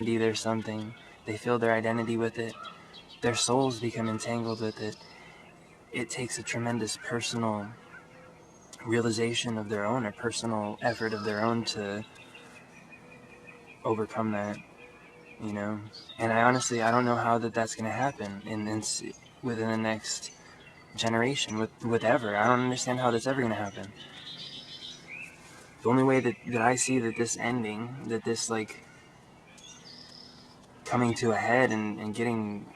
there's something. They feel their identity with it. Their souls become entangled with it. It takes a tremendous personal realization of their own, or personal effort of their own, to overcome that, you know? And I don't know how that's going to happen within the next generation, with ever. I don't understand how that's ever going to happen. The only way that I see that this ending, that this, like, coming to a head and getting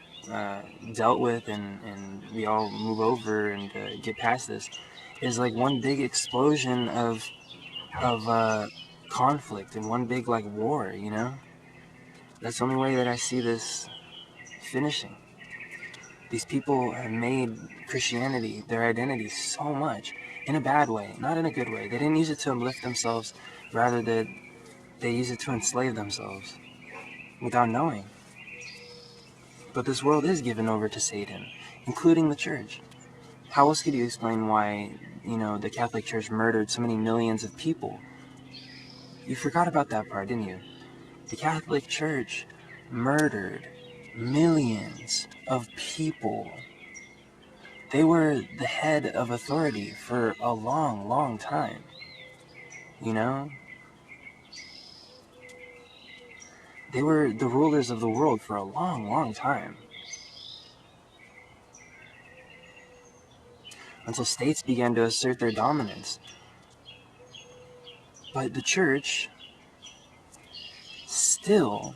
dealt with, and we all move over and get past this, is like one big explosion of conflict and one big, like, war, you know? That's the only way that I see this finishing. These people have made Christianity their identity so much, in a bad way, not in a good way. They didn't use it to uplift themselves, rather that they use it to enslave themselves without knowing. But this world is given over to Satan, including the church. How else could you explain why, the Catholic Church murdered so many millions of people? You forgot about that part, didn't you? The Catholic Church murdered millions of people. They were the head of authority for a long, long time. You know? They were the rulers of the world for a long, long time. Until states began to assert their dominance. But the church still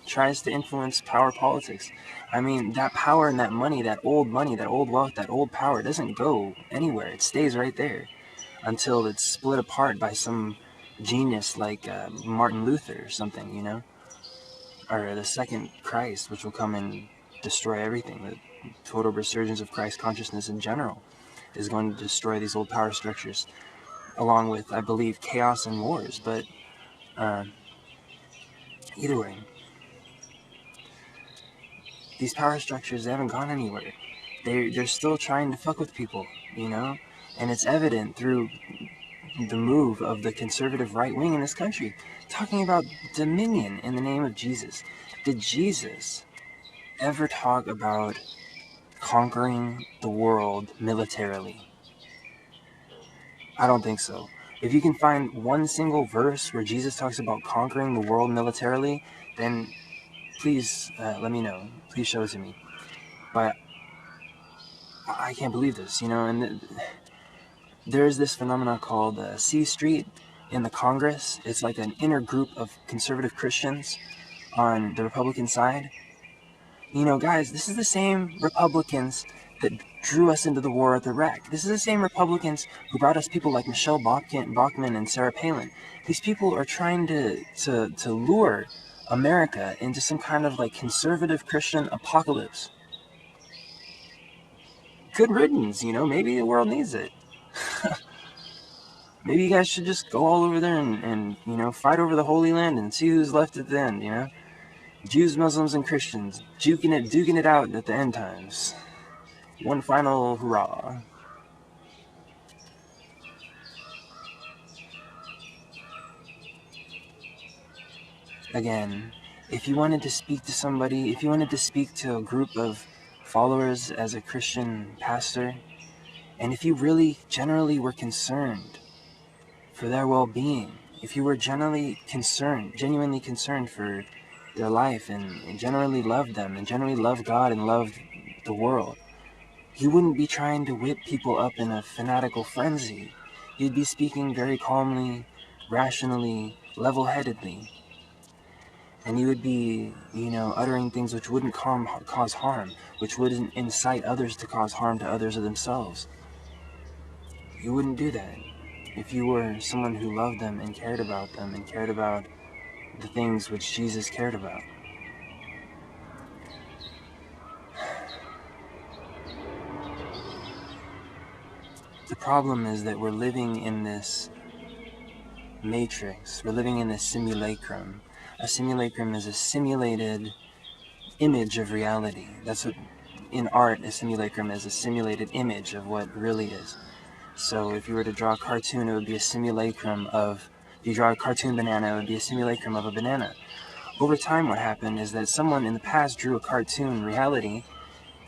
tries to influence power politics. I mean, that power and that money, that old wealth, that old power doesn't go anywhere. It stays right there until it's split apart by some genius like Martin Luther or something, or the second Christ, which will come and destroy everything. The total resurgence of Christ consciousness in general is going to destroy these old power structures, along with, I believe, chaos and wars. But either way, these power structures, they haven't gone anywhere. They're still trying to fuck with people, and it's evident through the move of the conservative right wing in this country, talking about dominion in the name of Jesus. Did Jesus ever talk about conquering the world militarily? I don't think so. If you can find one single verse where Jesus talks about conquering the world militarily, then please let me know. Please show it to me. But I can't believe this, and there's this phenomenon called C Street in the Congress. It's like an inner group of conservative Christians on the Republican side. Guys, this is the same Republicans that drew us into the war with Iraq. This is the same Republicans who brought us people like Michelle Bachmann and Sarah Palin. These people are trying to lure America into some kind of, like, conservative Christian apocalypse. Good riddance, maybe the world needs it. Maybe you guys should just go all over there and fight over the Holy Land and see who's left at the end, Jews, Muslims, and Christians, duking it out at the end times. One final hurrah. Again, if you wanted to speak to somebody, if you wanted to speak to a group of followers as a Christian pastor, and if you really generally were concerned for their well-being, if you were genuinely concerned for their life, and generally loved them, and generally loved God and loved the world, you wouldn't be trying to whip people up in a fanatical frenzy. You'd be speaking very calmly, rationally, level-headedly. And you would be, uttering things which wouldn't cause harm, which wouldn't incite others to cause harm to others or themselves. You wouldn't do that if you were someone who loved them and cared about them and cared about the things which Jesus cared about. The problem is that we're living in this matrix. We're living in this simulacrum. A simulacrum is a simulated image of reality. That's what, in art, a simulacrum is a simulated image of what really is. So if you were to draw a cartoon, it would be a simulacrum of... If you draw a cartoon banana, it would be a simulacrum of a banana. over time what happened is that someone in the past drew a cartoon reality,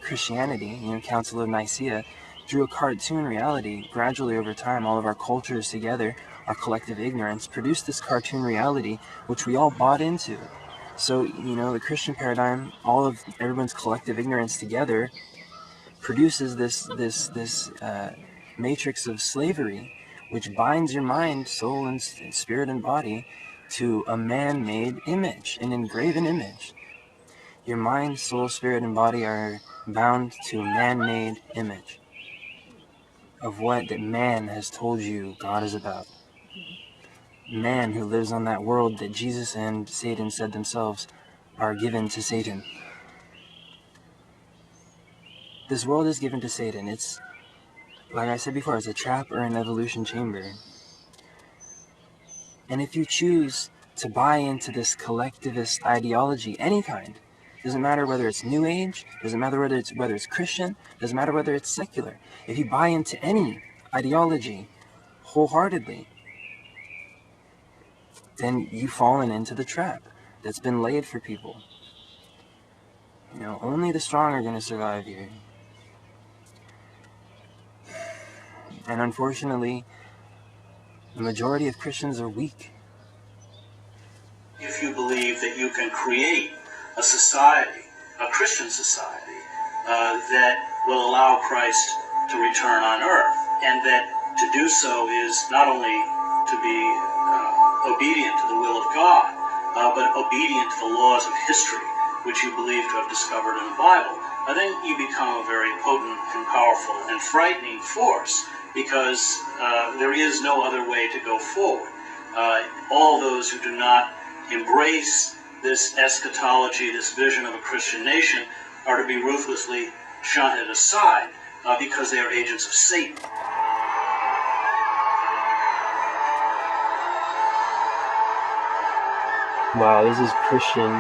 Christianity, Council of Nicaea, drew a cartoon reality. Gradually over time, all of our cultures together, our collective ignorance, produced this cartoon reality, which we all bought into. So, the Christian paradigm, all of everyone's collective ignorance together, produces this matrix of slavery, which binds your mind, soul, and spirit and body to a man-made image, an engraven image. Your mind, soul, spirit, and body are bound to a man-made image of what that man has told you God is about. Man who lives on that world that Jesus and Satan said themselves are given to Satan. This world is given to Satan. It's, like I said before, it's a trap or an evolution chamber. And if you choose to buy into this collectivist ideology, any kind, doesn't matter whether it's New Age, doesn't matter whether it's Christian, doesn't matter whether it's secular. If you buy into any ideology wholeheartedly, then you've fallen into the trap that's been laid for people. Only the strong are going to survive here. And unfortunately, the majority of Christians are weak. If you believe that you can create a society, a Christian society, that will allow Christ to return on earth, and that to do so is not only to be obedient to the will of God, but obedient to the laws of history, which you believe to have discovered in the Bible, then you become a very potent and powerful and frightening force, because there is no other way to go forward. All those who do not embrace this eschatology, this vision of a Christian nation, are to be ruthlessly shunted aside because they are agents of Satan. Wow, this is Christian.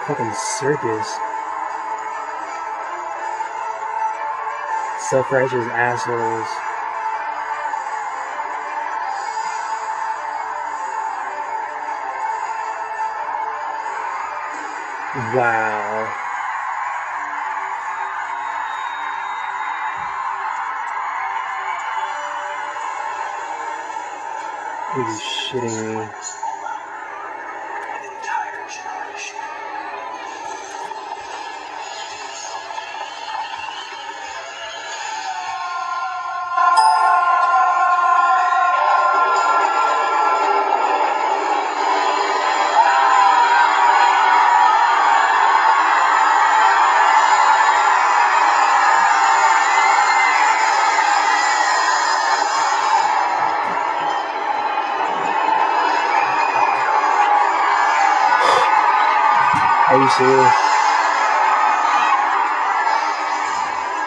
Fucking circus. Self-righteous assholes. Wow. Are you shitting me? Are you serious?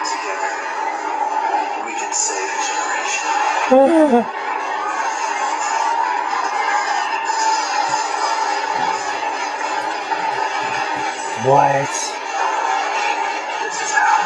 Together, we can save a generation. What? This is how.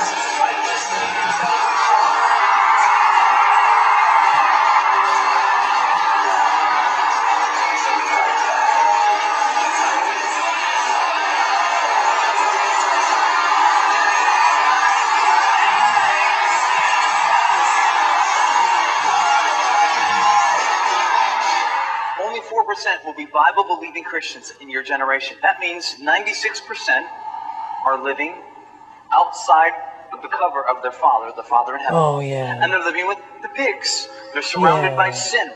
Only 4% will be Bible-believing Christians in your generation. That means 96% are living outside of the cover of their Father, the Father in heaven. Oh, yeah. And they're living with the pigs. They're surrounded by sin.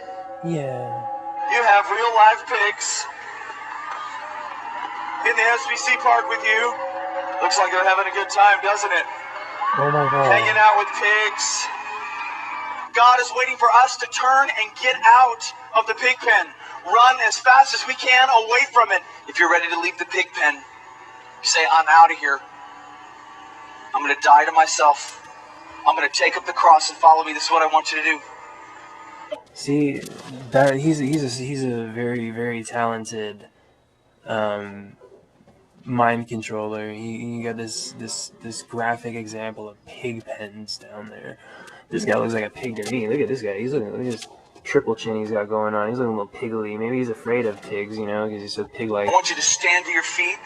Yeah. You have real live pigs in the SBC park with you. Looks like they're having a good time, doesn't it? Oh my God. Hanging out with pigs. God is waiting for us to turn and get out of the pig pen. Run as fast as we can away from it. If you're ready to leave the pig pen, say, I'm out of here. I'm going to die to myself. I'm going to take up the cross and follow me. This is what I want you to do. See, that he's a very, very talented mind controller. He got this graphic example of pig pens down there. This guy looks like a pig to me. Look at this guy. Look at this triple chin he's got going on. He's looking a little piggly. Maybe he's afraid of pigs, you know, because he's so pig-like. I want you to stand to your feet,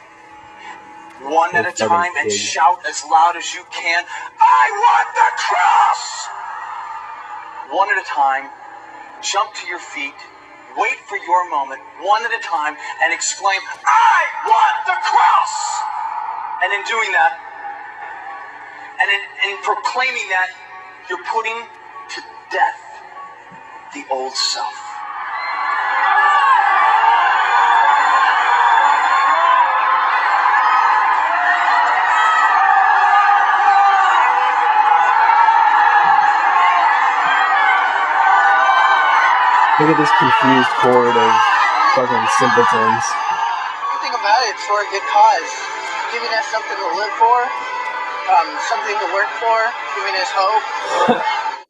one at a time, and shout as loud as you can, I want the cross! One at a time, jump to your feet, wait for your moment, one at a time, and exclaim, I want the cross! And in doing that, and in proclaiming that, you're putting to death the old self. Look at this confused horde of fucking simpletons. The thing about it, it's for a good cause. Giving us something to live for, something to work for, giving us hope.